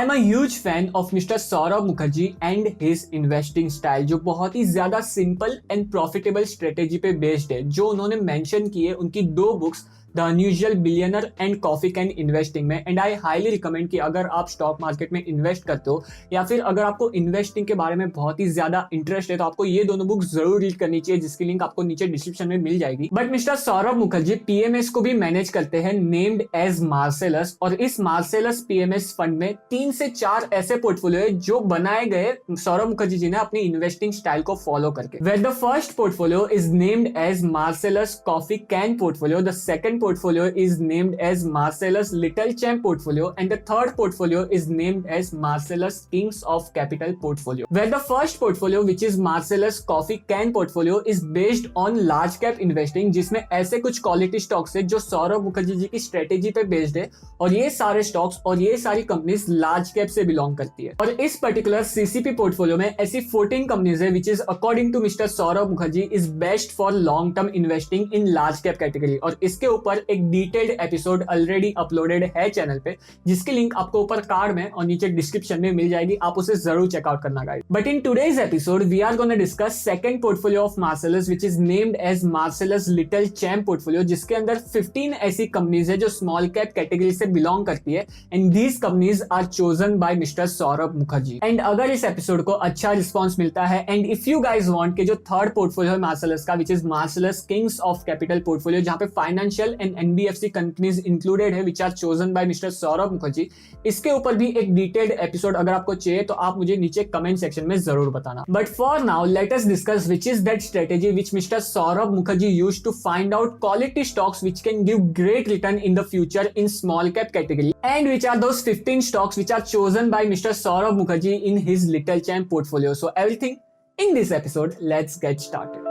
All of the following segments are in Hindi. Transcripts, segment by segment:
I am a huge fan of mister Saurabh Mukherjee and his investing style, जो बहुत ही ज्यादा सिंपल एंड प्रॉफिटेबल स्ट्रेटेजी पे बेस्ड है, जो उन्होंने मेंशन की है उनकी 2 books the unusual billionaire and coffee can investing में। एंड आई हाईली रिकमेंड कि अगर आप स्टॉक मार्केट में इन्वेस्ट करते हो या फिर अगर आपको इन्वेस्टिंग के बारे में बहुत ही ज्यादा इंटरेस्ट है तो आपको ये दोनों बुक जरूर रीड करनी चाहिए, जिसकी लिंक आपको नीचे डिस्क्रिप्शन में मिल जाएगी। But mister Saurabh Mukherjee PMS को भी मैनेज करते हैं, नेम्ड एज मार्सेलस, और इस मार्सेलस पीएमएस फंड में 3 से 4 ऐसे पोर्टफोलियो है जो बनाए गए सौरभ मुखर्जी जी ने अपनी इन्वेस्टिंग स्टाइल को फॉलो करके। Where the first portfolio is named as Marcellus coffee can portfolio, the second portfolio is named as Marcellus Little Champ portfolio, and the third portfolio is named as Marcellus Kings of Capital portfolio. Where the first portfolio, which is Marcellus Coffee Can portfolio, is based on large cap investing, जिसमें ऐसे कुछ क्वालिटी स्टॉक्स है जो सौरभ मुखर्जी जी की स्ट्रेटेजी पे बेस्ड है, और ये सारे स्टॉक्स और ये सारी कंपनीज लार्ज कैप से बिलोंग करती है। और इस पर्टिकुलर सीसीपी पोर्टफोलियो में ऐसी 14 कंपनीज है which is according to mister Saurabh Mukherjee is best for long term investing in large cap category. और इसके ऊपर एक डिटेल्ड एपिसोड ऑलरेडी अपलोडेड है चैनल पे, जिसकी लिंक आपको ऊपर कार्ड में और नीचे डिस्क्रिप्शन में मिल जाएगी, आप उसे जरूर चेकआउट करना guys. But in today's episode we are gonna discuss second portfolio of Marcellus which is named as Marcellus little champ portfolio, जिसके अंदर 15 ऐसी कंपनीज है जो स्मॉल कैप कैटेगरी से बिलोंग करती है, and these companies are chosen by mister Saurabh Mukherjee. And अगर इस एपिसोड को अच्छा रिस्पॉन्स मिलता है and if you guys want के जो थर्ड पोर्टफोलियो है मार्सेलस का which is Marcellus Kings of capital portfolio, जहां पे financial and NBFC companies included है which are chosen by mister Saurabh Mukherjee, इसके ऊपर भी एक डिटेल्ड एपिसोड अगर आपको चाहिए तो आप मुझे नीचे कमेंट सेक्शन में जरूर बताना। But for now let us discuss which is that strategy which mister Saurabh Mukherjee used to find out quality stocks which can give great return in the future in small cap category, and which are those 15 stocks which are chosen by Mr. Saurabh Mukherjee in his Little Champ portfolio. So everything in this episode, let's get started.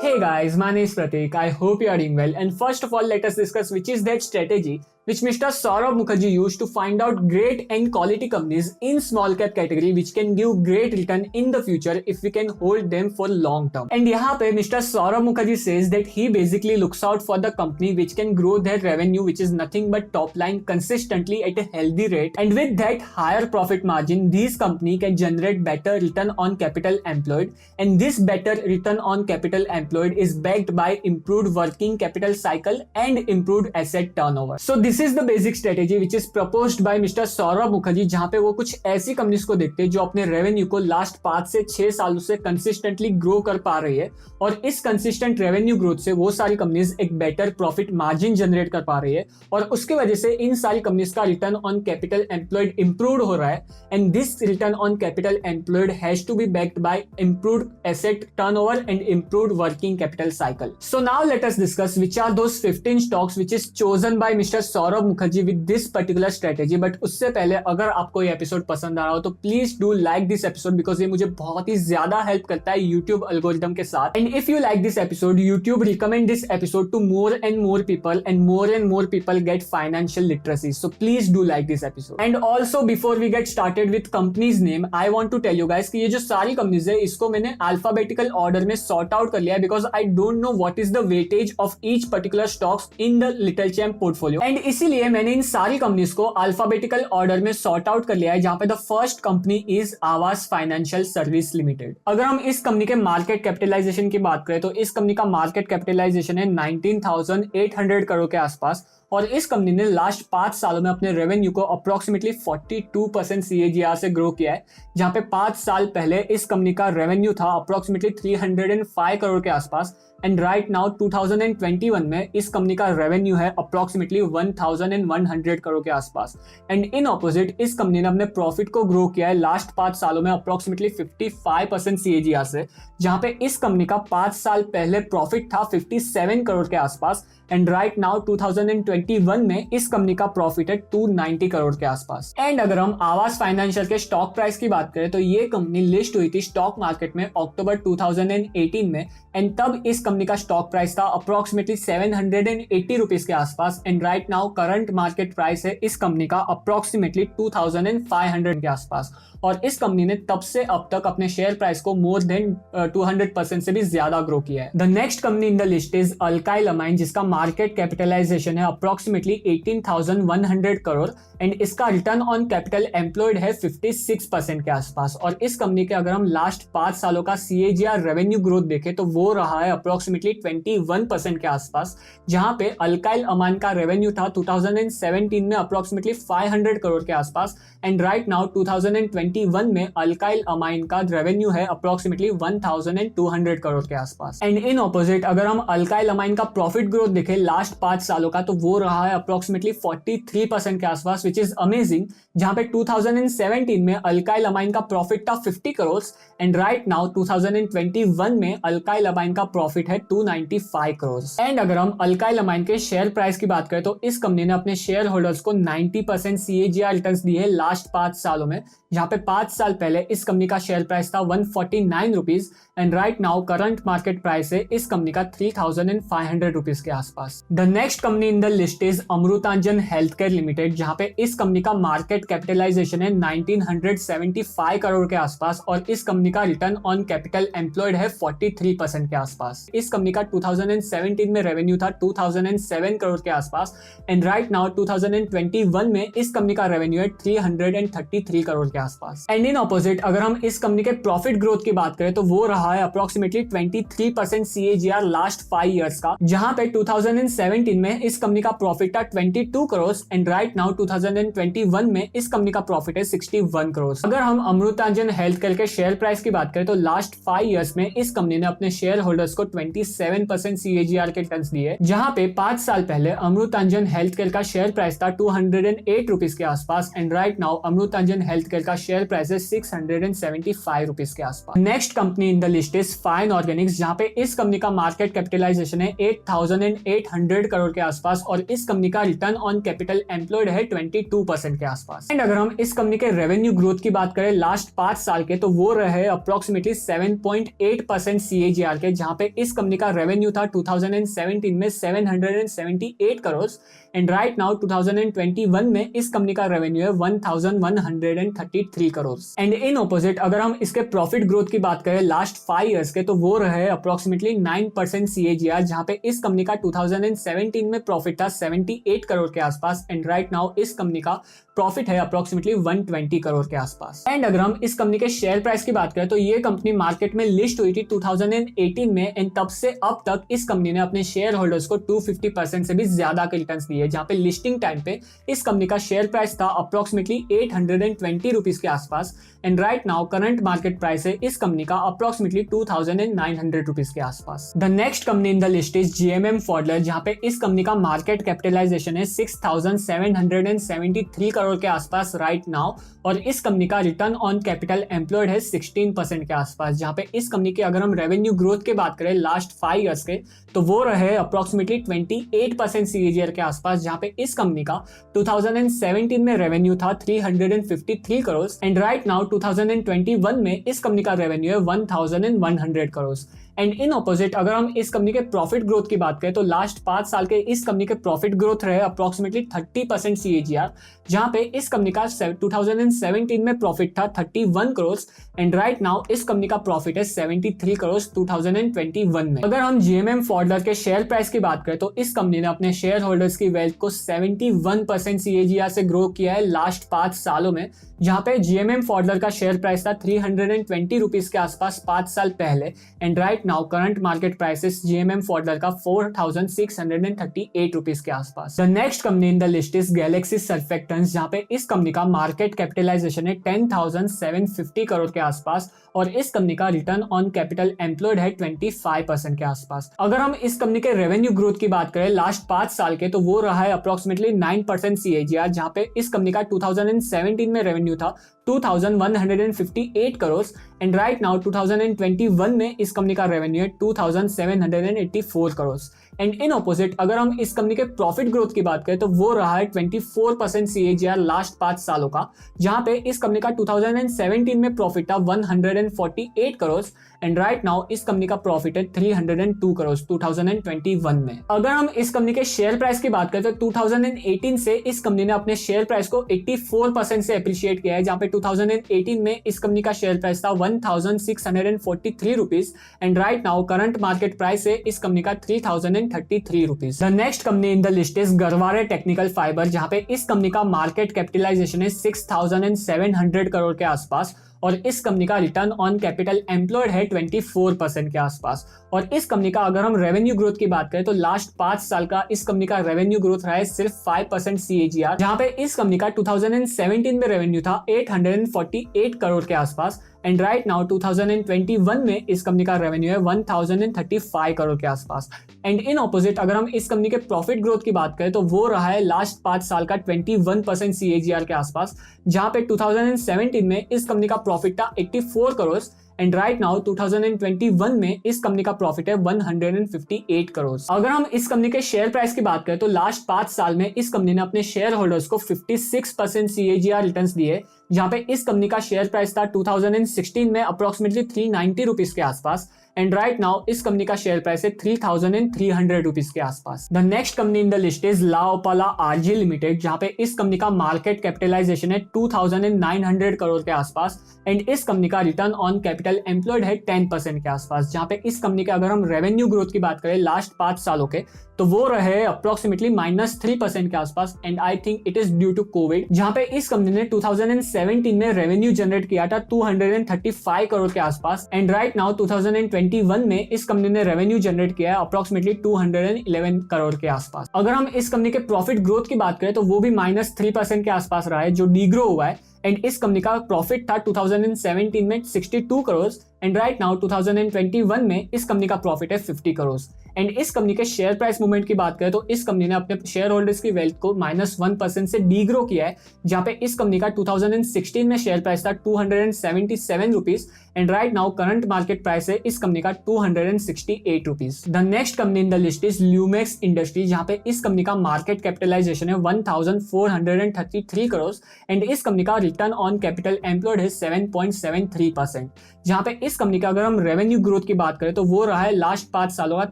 Hey guys, my name is Pratik. I hope you are doing well. And first of all, let us discuss which is that strategy which Mr. Saurabh Mukherjee used to find out great and quality companies in small cap category which can give great return in the future if we can hold them for long term. And यहाँ पे Mr. Saurabh Mukherjee says that he basically looks out for the company which can grow their revenue, which is nothing but top line consistently at a healthy rate, and with that higher profit margin, these company can generate better return on capital employed, and this better return on capital employed is backed by improved working capital cycle and improved asset turnover. So this is the basic strategy which is proposed by mister Saurabh Mukherjee, जहां पे वो कुछ ऐसी कंपनीज को देखते हैं जो अपने रेवेन्यू को लास्ट 5 से 6 सालों से कंसिस्टेंटली ग्रो कर पा रही है, और इस कंसिस्टेंट रेवेन्यू ग्रोथ से वो सारी कंपनीज एक बेटर प्रॉफिट मार्जिन जनरेट कर पा रही है, और उसके वजह से इन सारी कंपनीज का return on capital employed improve हो रहा है, and this return on capital employed has to be backed by improved asset turnover and improved working capital cycle. So now let us discuss which are those 15 stocks which is chosen by mister Saurabh Mukherjee with this particular strategy. But उससे पहले अगर आपको ये एपिसोड पसंद आ रहा हो तो please do like this episode, because ये मुझे बहुत ही ज्यादा हेल्प करता है यूट्यूब एल्गोरिथम के साथ। And if you like this episode, YouTube recommend this episode to more and more people get financial literacy. So please do like this episode. And also before we get started with companies name, I want to tell you guys कि ये जो सारी कंपनीज है इसको मैंने अल्फाबेटिकल ऑर्डर में सॉर्ट आउट कर लिया है, because I don't know what is the weightage of each particular stocks in the little champ portfolio, and इसीलिए मैंने इन सारी कंपनीज को अल्फाबेटिकल ऑर्डर में सॉर्ट आउट कर लिया है, जहां पे द फर्स्ट कंपनी इज आवास फाइनेंशियल सर्विस लिमिटेड। अगर हम इस कंपनी के मार्केट कैपिटलाइजेशन की बात करें तो इस कंपनी का मार्केट कैपिटलाइजेशन है 19,800 करोड़ के आसपास, और इस कंपनी ने लास्ट 5 सालों में अपने रेवेन्यू को अप्रोक्सीमेटली 42% CAGR से ग्रो किया है, जहां पे 5 साल पहले इस कंपनी का रेवेन्यू था अप्रोक्सीमेटली 305 करोड़ के आसपास, एंड राइट नाउ 2021 में इस कंपनी का रेवेन्यू है अप्रोक्सीमेटली 1100 करोड़ के आसपास। एंड इन ऑपोजिट इस कंपनी ने अपने प्रॉफिट को ग्रो किया है लास्ट 5 सालों में अप्रोक्सीमेटली 55% CAGR से, जहां पे इस कंपनी का 5 साल पहले प्रॉफिट था 57 करोड़ के आसपास, एंड राइट नाउ 2021 में इस कंपनी का प्रॉफिट है 290 करोड़ के आसपास। एंड अगर हम आवास फाइनेंशियल के स्टॉक प्राइस की बात करें तो ये कंपनी लिस्ट हुई थी स्टॉक मार्केट में अक्टूबर 2018 में, एंड तब इस कंपनी का स्टॉक प्राइस था अप्रोक्सीमेटली 780 रुपीज के आसपास, and right now current market price है इस कंपनी का अप्रोक्सीमेटली 2500 के आसपास, और इस कंपनी ने तब से अब तक अपने शेयर प्राइस को मोर देन 200% से भी ज्यादा ग्रो किया है। The next company in the list is alkyl amine, जिसका मार्केट कैपिटलाइजेशन है अप्रोक्सीमेटली 18,100 करोड़ एंड इसका रिटर्न ऑन कैपिटल एम्प्लॉयड है 56% के आसपास। और इस कंपनी के अगर हम लास्ट 5 सालों का CAGR रेवेन्यू ग्रोथ देखें तो वो रहा है अप्रोक्सीमेटली 21% के आसपास, जहां पे अल्काइल अमाइन का रेवेन्यू था 2017 में अप्रोक्सीमेटली 500 करोड़ के आसपास एंड राइट नाउ 2021 में अल्काइल अमाइन का रेवेन्यू है अप्रोक्सीमेटली 1200 करोड़ के आसपास। एंड इन ऑपोजिट अगर हम अल्काइल अमाइन का प्रॉफिट ग्रोथ देखें लास्ट 5 सालों का तो वो रहा है अप्रोक्सीमेटली 43% के आसपास, विच इज अमेजिंग, जहां पे 2017 में अल्काइल अमाइन का प्रॉफिट था 50 करोड़ एंड राइट नाउ 2021 में अल्काइल अमाइन का प्रॉफिट है 295 करोड़। एंड अगर हम अल्काइल अमाइन के शेयर प्राइस की बात करें तो इस कंपनी ने अपने शेयर होल्डर्स को 90% CAGR रिटर्न्स दिए लास्ट 5 सालों में, जहां पे 5 साल पहले इस कंपनी का शेयर प्राइस था 149 rupees and right now current market price है इस कंपनी का 3,500 रुपीज के आसपास। The next company in the list is Amrutanjan health care limited, जहां पे इस कंपनी का मार्केट कैपिटलाइजेशन है 1975 करोड़ के आसपास और इस कंपनी का रिटर्न ऑन कैपिटल एम्प्लॉयड है 43% के आसपास। इस कंपनी का 2017 में रेवेन्यू था 2007 करोड़ के आसपास एंड राइट नाउ 2021 में इस कंपनी का रेवेन्यू है 333 करोड़ के आसपास। एंड इन ऑपोजिट अगर हम इस कंपनी के प्रॉफिट ग्रोथ की बात करें तो वो रहा है अप्रोक्सीमेटली 23% CAGR लास्ट 5 इयर्स का, जहां पे 2017 में इस कंपनी का प्रॉफिट था 22 करोड़ एंड राइट नाउ 2021 में इस कंपनी का प्रॉफिट है 61 करोड़। अगर हम अमृतांजन हेल्थ केयर के शेयर प्राइस की बात करें तो लास्ट 5 इयर्स में इस कंपनी ने अपने शेयर होल्डर्स को 27% CAGR के रिटर्न्स दिए, जहां पे 5 साल पहले अमृतांजन हेल्थ केयर का शेयर प्राइस था 208 रुपीज के आसपास and right now Amrutanjan health care का शेयर प्राइस है 675 रुपीज के आसपास। Next company in the list is fine Organics, जहां पे इस कंपनी का मार्केट कैपिटलाइजेशन है 8,800 करोड़ के आसपास और इस कंपनी का रिटर्न ऑन कैपिटल एम्प्लॉयड है 22% के आसपास। एंड अगर हम इस कंपनी के रेवेन्यू ग्रोथ की बात करें लास्ट 5 साल के तो वो रहे अप्रोक्सीमेटली 7.8% CAGR के, जहां पे इस कंपनी का रेवेन्यू था 2017 में 778 करोड़ एंड राइट नाउ 2021 में इस कंपनी का रेवेन्यू है 1133 करोड़। एंड इन ऑपोजिट अगर हम इसके प्रॉफिट ग्रोथ की बात करें लास्ट 5 इयर्स के तो वो रहे अप्रोक्सीमेटली 9% CAGR, जहां पे इस कंपनी का 2017 में प्रॉफिट था 78 करोड़ के आसपास एंड राइट नाउ इस कंपनी का प्रॉफिट है अप्रोक्सीमेटली 120 करोड़ के आसपास। एंड अगर हम इस कंपनी के शेयर प्राइस की बात करें तो ये कंपनी मार्केट में लिस्ट हुई थी 2018 में एंड तब से अब तक इस कंपनी ने अपने शेयर होल्डर्स को 250% से भी ज्यादा के रिटर्न्स दिए, जहां पे लिस्टिंग टाइम पे इस कंपनी का शेयर प्राइस था अप्रोक्सीमेटली 820 रुपीज के आसपास and right now current market price है इस कंपनी का अप्रोक्सीमेटली 2,900 रुपीज के आसपास। The next company in the list is GMM Pfaudler, जहां पे इस कंपनी का मार्केट कैपिटलाइजेशन है 6,773 करोड़ के आसपास राइट नाउ और इस कंपनी का रिटर्न ऑन कैपिटल एम्प्लॉयड है 16% के आसपास, जहां पे इस कंपनी के अगर हम रेवेन्यू ग्रोथ की बात करें लास्ट 5 इयर्स के तो वो रहे अप्रोक्सीमेटली 28% CAGR के आसपास, जहां पे इस कंपनी का 2017 में रेवेन्यू था 353 करोड़ एंड राइट नाउ 2021 में इस कंपनी का रेवेन्यू है 1100 करोड़। एंड इन ऑपोजिट अगर हम इस कंपनी के प्रॉफिट ग्रोथ की बात करें तो लास्ट 5 साल के इस कंपनी के प्रॉफिट ग्रोथ रहे अप्रोक्सीमेटली 30% CAGR, जहां पे इस कंपनी का 2017 में प्रॉफिट था 31 करोड़ एंड राइट नाउ इस कंपनी का प्रॉफिट है 73 करोड़ 2021 में। अगर हम GMM Pfaudler के शेयर प्राइस की बात करें तो इस कंपनी ने अपने शेयर होल्डर्स की वेल्थ को 71% CAGR से ग्रो किया है लास्ट 5 सालों में, जहां पे GMM Pfaudler का शेयर प्राइस था 320 रुपीज के आसपास 5 साल पहले and right now current market prices GMM Pfaudler का 4,638 रुपीज के आसपास। The next company in the list is Galaxy surfactants, जहां पे इस कंपनी का मार्केट कैपिटलाइजेशन है 10,750 करोड़ के आसपास और इस कंपनी का रिटर्न ऑन कैपिटल एम्प्लॉयड है 25% के आसपास। अगर हम इस कंपनी के रेवेन्यू ग्रोथ की बात करें लास्ट 5 साल के तो वो रहा है अप्रोक्सीमेटली 9% CAGR, जहां पे इस कंपनी का 2017 में रेवेन्यू था 2,158 करोड़ एंड राइट नाउ 2021 में इस कंपनी का रेवेन्यू है 2,784 करोड़। एंड इन ऑपोजिट अगर हम इस कंपनी के प्रॉफिट ग्रोथ की बात करें तो वो रहा है 24% CAGR लास्ट 5 सालों का, जहां पे इस कंपनी का 2017 में प्रॉफिट था 148 करोड़ एंड राइट नाउ इस कंपनी का प्रॉफिट है 302 करोड़ 2021 में। अगर हम इस कंपनी के शेयर प्राइस की बात करें तो 2018 से इस कंपनी ने अपने शेयर प्राइस को 84% से अप्रिशिएट किया है, जहां पे 2018 में इस कंपनी का शेयर प्राइस था 1643 rupees and right now current market price है इस कंपनी का 3033 rupees. The next company in the list is Garware technical fibre, जहां पे इस कंपनी का मार्केट कैपिटलाइजेशन है 6700 करोड़ के आसपास और इस कंपनी का रिटर्न ऑन कैपिटल एम्प्लॉयड है 24% के आसपास। और इस कंपनी का अगर हम रेवेन्यू ग्रोथ की बात करें तो लास्ट 5 साल का इस कंपनी का रेवेन्यू ग्रोथ रहा है सिर्फ 5% CAGR, जहां पे इस कंपनी का 2017 में रेवेन्यू था 848 करोड़ के आसपास एंड राइट नाउ 2021 में इस कंपनी का रेवेन्यू है 1035 करोड़ के आसपास। एंड इन ऑपोजिट अगर हम इस कंपनी के प्रॉफिट ग्रोथ की बात करें तो वो रहा है लास्ट 5 साल का 21% CAGR के आसपास, जहां पे 2017 में इस कंपनी का प्रॉफिट था 84 करोड़ एंड राइट नाउ 2021 में इस कंपनी का प्रॉफिट है 158 करोड़। अगर हम इस कंपनी के शेयर प्राइस की बात करें तो लास्ट 5 साल में इस कंपनी ने अपने शेयर होल्डर्स को 56% CAGR रिटर्न्स दिए, जहां पे इस कंपनी का शेयर प्राइस था 2016 में अप्रोक्सीमेटली 390 रुपीज के आसपास एंड राइट नाउ इस कंपनी का शेयर प्राइस है 3300 रुपीज के आसपास। The next company in the list is La Opala RG limited, जहां पे इस कंपनी का मार्केट कैपिटलाइजेशन है 2900 करोड़ के आसपास एंड इस कंपनी का रिटर्न ऑन कैपिटल एम्प्लॉयड है 10% के आसपास, जहां पे इस कंपनी के अगर हम रेवेन्यू ग्रोथ की बात करें लास्ट 5 सालों के तो वो रहे अप्रोक्सीमेटली -3% के आसपास and I think it is due to covid, जहां पे इस कंपनी ने 2017 में रेवेन्यू जनरेट किया था 235 करोड़ के आसपास एंड राइट नाउ 2021 में इस कंपनी ने रेवेन्यू जनरेट किया है अप्रोक्सीमेटली 211 करोड़ के आसपास। अगर हम इस कंपनी के प्रॉफिट ग्रोथ की बात करें तो वो भी -3% के आसपास रहा है, जो डीग्रो हुआ है एंड इस कंपनी का प्रॉफिट था 2017 में 62 करोड़ एंड राइट नाउ 2021 में इस कंपनी का प्रॉफिट है 50 करोड़। एंड इस कंपनी के शेयर प्राइस मूवमेंट की बात करें तो इस कंपनी ने अपने शेयर होल्डर्स की वेल्थ को -1% से डीग्रो किया है, जहां पे इस कंपनी का 2016 में शेयर प्राइस था 277 rupees and right now current market price है इस कंपनी का 268 rupees. The next company in the list is Lumax industry, जहां पे इस कंपनी का मार्केट कैपिटलाइजेशन है 1433 करोड़ एंड इस कंपनी का रिटर्न ऑन कैपिटल एम्प्लॉयड है 7.73%, जहां पे इस कंपनी का अगर हम रेवेन्यू ग्रोथ की बात करें तो वो रहा है लास्ट 5 सालों का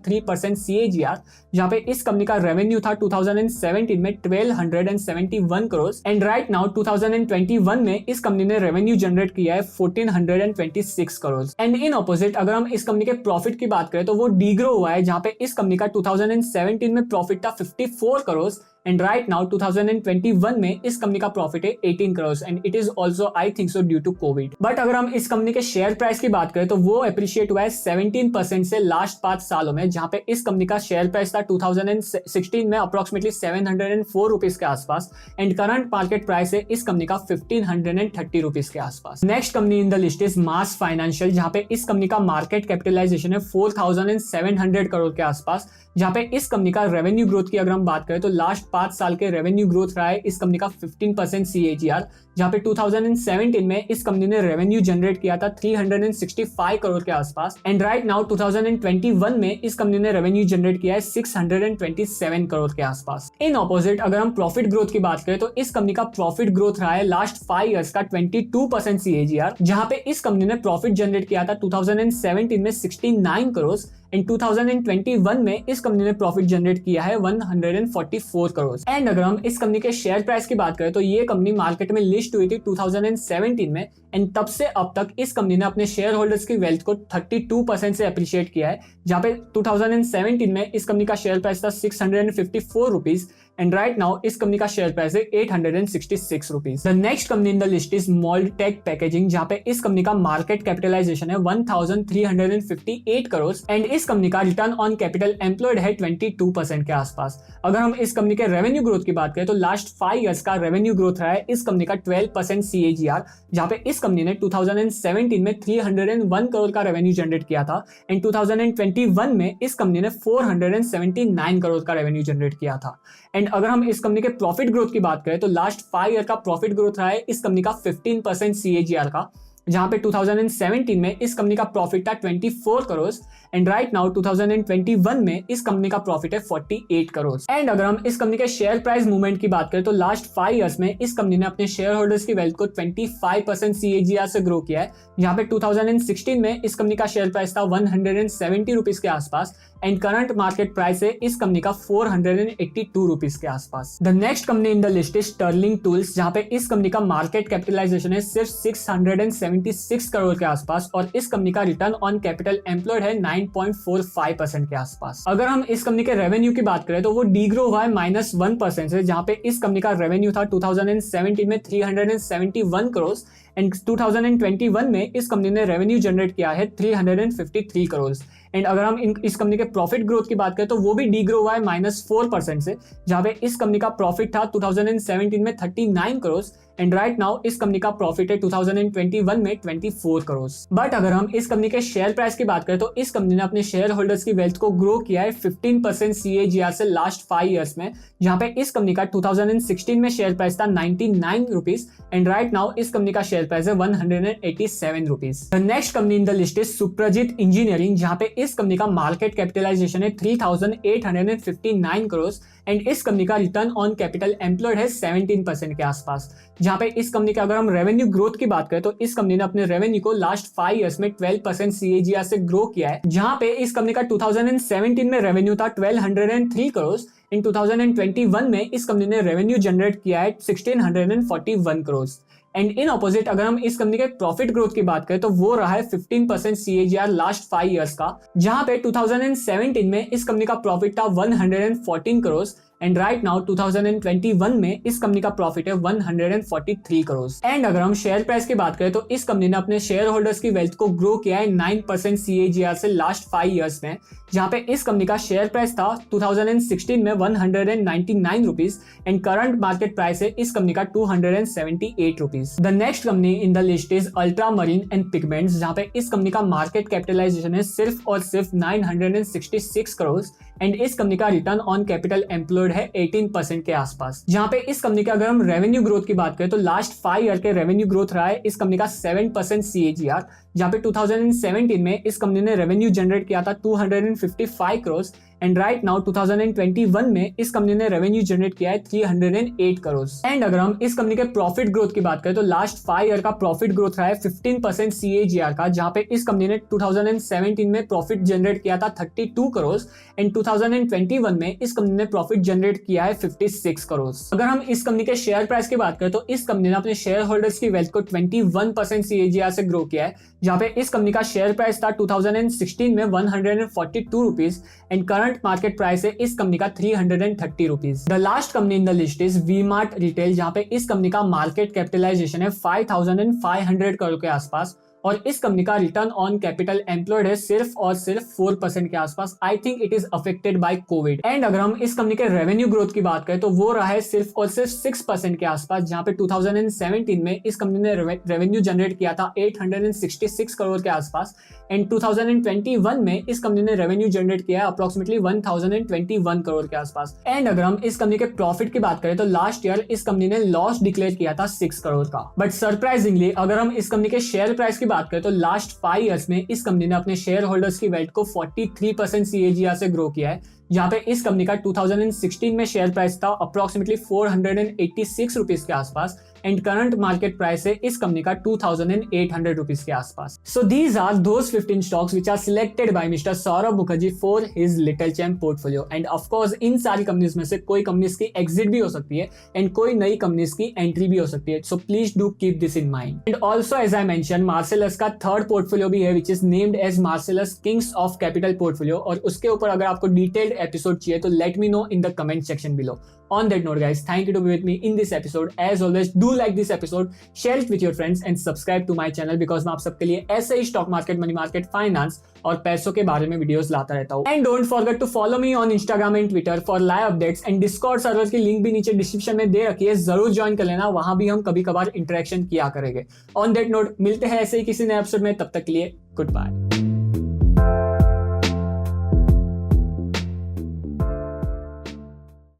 3% CAGR, जहां पे इस कंपनी का रेवेन्यू था 2017 में 1271 करोड़ एंड राइट नाउ 2021 में इस कंपनी ने रेवेन्यू जनरेट किया है 1426 करोड़। एंड इन ऑपोजिट अगर हम इस कंपनी के प्रॉफिट की बात करें तो वो डीग्रो हुआ है, जहां पे इस कंपनी का 2017 में प्रॉफिट था 54 करोड़ एंड राइट नाउ 2021 में इस कंपनी का प्रॉफिट है 18 crore and it is also I think so due to covid. But अगर हम इस कंपनी के शेयर प्राइस की बात करें तो वो अप्रिशिएट हुआ है 17% से लास्ट 5 सालों में, जहां पे इस कंपनी का शेयर प्राइस था 2016 में अप्रोक्सीमेटली 704 रुपीज के आसपास एंड करंट मार्केट प्राइस है इस कंपनी का 1530 रुपीज के आसपास। Next company in the list is mass financial, जहां पे इस कंपनी का मार्केट कैपिटलाइजेशन है 4700 करोड़ के आसपास, जहां पे इस कंपनी का रेवेन्यू ग्रोथ की अगर हम बात करें तो लास्ट 5 साल के रेवेन्यू ग्रोथ रहा है इस कंपनी का 15% CAGR, जहां पे 2017 में इस कंपनी ने रेवेन्यू जनरेट किया था 365 करोड़ के आसपास एंड राइट नाउ 2021 में इस कंपनी ने रेवेन्यू जनरेट किया है 627 करोड़ के आसपास। इन ऑपोजिट अगर हम प्रॉफिट ग्रोथ की बात करें तो इस कंपनी का प्रॉफिट ग्रोथ रहा है लास्ट 5 इयर्स का 22% CAGR, जहां पे इस कंपनी ने प्रॉफिट जनरेट किया था 2017 में 69 करोड़ एंड 2021 में इस कंपनी ने प्रॉफिट जनरेट किया है 144 करोड़। एंड अगर हम इस कंपनी के शेयर प्राइस की बात करें तो ये कंपनी मार्केट में लिस्ट हुई थी 2017 में एंड तब से अब तक इस कंपनी ने अपने शेयर होल्डर्स की वेल्थ को 32% से अप्रिशिएट किया है, जहां पे 2017 में इस कंपनी का शेयर प्राइस था 654 रुपीज एंड राइट नाउ इस कंपनी का शेयर प्राइस है 866 rupees. The next company in the list is Moldtek packaging, जहां पे इस कंपनी का मार्केट कैपिटलाइजेशन है 1358 करोड़ एंड इस कंपनी का रिटर्न ऑन कैपिटल एम्प्लॉयड है 22% के आसपास। अगर हम इस कंपनी के रेवेन्यू ग्रोथ की बात करें तो लास्ट 5 इयर्स का रेवेन्यू ग्रोथ रहा है इस कंपनी का 12% CAGR, जहां पे इस कंपनी ने 2017 में 301 करोड़ का रेवेन्यू जनरेट किया था एंड 2021 में इस कंपनी ने 479 करोड़ का रेवेन्यू जनरेट किया था। एंड अगर हम इस कंपनी के प्रॉफिट ग्रोथ की बात करें तो लास्ट 5 ईयर का प्रॉफिट ग्रोथ रहा है इस कंपनी का 15% CAGR का, जहां पे 2017 में इस कंपनी का प्रॉफिट था 24 करोड़ एंड राइट नाउ 2021 में इस कंपनी का प्रॉफिट है 48 करोड़। एंड अगर हम इस कंपनी के शेयर प्राइस मूवमेंट की बात करें तो लास्ट 5 इयर्स में इस कंपनी ने अपने शेयर होल्डर्स की वेल्थ को 25% CAGR से ग्रो किया है, जहां पे 2016 में इस कंपनी का शेयर प्राइस था 170 रुपीज के आसपास एंड करंट मार्केट प्राइस है इस कंपनी का 482 रुपीज के आसपास। The next company in the list is Sterling Tools, जहां पे इस कंपनी का मार्केट कैपिटलाइजेशन है सिर्फ 676 करोड़ के आसपास और इस कंपनी का रिटर्न ऑन कैपिटल एम्प्लॉयड है 9.45% के आसपास। अगर हम इस कंपनी के रेवेन्यू की बात करें तो वो डीग्रो हुआ है -1% से, जहां पे इस कंपनी का रेवेन्यू था 2017 में 371 करोड़ एंड 2021 में इस कंपनी ने रेवेन्यू जनरेट किया है 353 करोड़। एंड अगर हम इस कंपनी के प्रॉफिट ग्रोथ की बात करें तो वो भी डीग्रो हुआ है -4% से, जहां पे इस कंपनी का प्रॉफिट था 2017 में 39 करोड़ एंड राइट नाउ इस कंपनी का प्रॉफिट है 2021 में 24 करोड़। बट अगर हम इस कंपनी के शेयर प्राइस की बात करें तो इस कंपनी ने अपने शेयर होल्डर्स की वेल्थ को ग्रो किया है 15% CAGR से लास्ट 5 इयर्स में, जहां पे इस कंपनी का 2016 में शेयर प्राइस था 99 रुपीज एंड राइट नाउ इस कंपनी का शेयर प्राइस है 187 rupees. The next company in the list is Suprajit engineering, जहां पे इस कंपनी का मार्केट कैपिटलाइजेशन है 3859 करोड़ एंड इस कंपनी का रिटर्न ऑन कैपिटल एम्प्लॉयड है 17% के आसपास। जहां पे इस कंपनी का अगर हम रेवेन्यू ग्रोथ की बात करें तो इस कंपनी ने अपने रेवेन्यू को लास्ट 5 इयर्स में 12% CAGR से ग्रो किया है, जहां पे इस कंपनी का 2017 में रेवेन्यू था 1203 करोड़। इन 2021 में इस कंपनी ने रेवेन्यू जनरेट किया है 1641 करोड़। एंड इन ऑपोजिट अगर हम इस कंपनी के प्रॉफिट ग्रोथ की बात करें तो वो रहा है 15% CAGR लास्ट 5 इयर्स का, जहां पे 2017 में इस कंपनी का प्रॉफिट था 114 करोड़ एंड राइट नाउ 2021 में इस कंपनी का प्रॉफिट है 143 करोड़। एंड अगर हम शेयर प्राइस की बात करें तो इस कंपनी ने अपने शेयर होल्डर्स की वेल्थ को ग्रो किया है 9% CAGR से लास्ट 5 इयर्स में, जहां पे इस कंपनी का शेयर प्राइस था 2016 में 199 rupees and current market price है इस कंपनी का 278 rupees. The next company in the list is ultra marine and pigments, जहां पे इस कंपनी का मार्केट कैपिटलाइजेशन है सिर्फ और सिर्फ 966 करोड़ एंड इस कंपनी का रिटर्न ऑन कैपिटल एम्प्लॉयड है 18% के आसपास। जहां पे इस कंपनी का अगर हम रेवेन्यू ग्रोथ की बात करें तो लास्ट 5 ईयर के रेवेन्यू ग्रोथ रहा है इस कंपनी का 7% CAGR, जहां पे 2017 में इस कंपनी ने रेवेन्यू जनरेट किया था 255 करोड़ एंड राइट नाउ 2021 में इस कंपनी ने रेवेन्यू जनरेट किया है 308 करोड़। एंड अगर हम इस कंपनी के प्रॉफिट ग्रोथ की बात करें तो लास्ट 5 ईयर का प्रॉफिट ग्रोथ रहा है 15% CAGR का, जहां पे इस कंपनी ने 2017 में प्रॉफिट जनरेट किया था 32 करोड़ एंड 2021 में इस कंपनी ने प्रॉफिट जनरेट किया है 56 करोड़। अगर हम इस कंपनी के शेयर प्राइस की बात करें तो इस कंपनी ने अपने शेयर होल्डर्स की वेल्थ को 21% CAGR से ग्रो किया है, जहां पे इस कंपनी का शेयर प्राइस था 2016 में 142 rupees and current market price है इस कंपनी का 330 rupees. The last company in the list is V-Mart retail, जहां पे इस कंपनी का मार्केट कैपिटलाइजेशन है 5500 करोड़ के आसपास और इस कंपनी का रिटर्न ऑन कैपिटल एम्प्लॉयड है सिर्फ और सिर्फ 4% के आसपास। आई think it is affected by Covid. And अगर हम इस कंपनी के रेवेन्यू ग्रोथ की बात करें तो वो रहा है सिर्फ और सिर्फ 6% के आसपास, जहां पे 2017 में इस कंपनी ने रेवेन्यू जनरेट किया था 866 करोड़ के आसपास एंड 2021 में इस कंपनी ने रेवेन्यू जनरेट किया है अप्रोक्सीमेटली 1021 करोड़ के आसपास। एंड अगर हम इस कंपनी के प्रॉफिट की बात करें तो लास्ट ईयर इस कंपनी ने लॉस डिक्लेयर किया था 6 करोड़ का। बट सरप्राइजिंगली अगर हम इस कंपनी के शेयर प्राइस की बात करें तो लास्ट 5 इयर्स में इस कंपनी ने अपने शेयर होल्डर्स की वेल्थ को 43% CAGR से ग्रो किया है, जहां पे इस कंपनी का 2016 में शेयर प्राइस था अप्रोक्सीमेटली 486 रुपीज के आसपास एंड करंट मार्केट प्राइस है इस कंपनी का 2800 रुपीज के आसपास। So these are those 15 stocks which are selected by mister Saurabh Mukherjee for his little champ portfolio. And of course इन सारी कंपनीज में से कोई कंपनीज की एग्जिट भी हो सकती है एंड कोई नई कंपनीज की एंट्री भी हो सकती है, so please do keep this in mind. And also as I mention Marcellus का थर्ड पोर्टफोलियो भी है which is named as Marcellus Kings of capital portfolio, और उसके ऊपर अगर आपको डिटेल्ड एपिसोड चाहिए तो let me know in the comment section below. On that note guys, thank you to be with me in this episode. As always, do like this episode, share it with your friends and subscribe to my channel because मैं आप सबके लिए ऐसे ही stock market, money market, finance और पैसों के बारे में वीडियोस लाता रहता हूँ। And don't forget to follow me on Instagram and Twitter for live updates and Discord server की लिंक भी नीचे डिस्क्रिप्शन में दे रखी है, जरूर ज्वाइन कर लेना, वहां भी हम कभी कभार इंटरेक्शन किया करेंगे। On that note, मिलते हैं ऐसे ही किसी नए एपिसोड में, तब तक के लिए गुड बाय।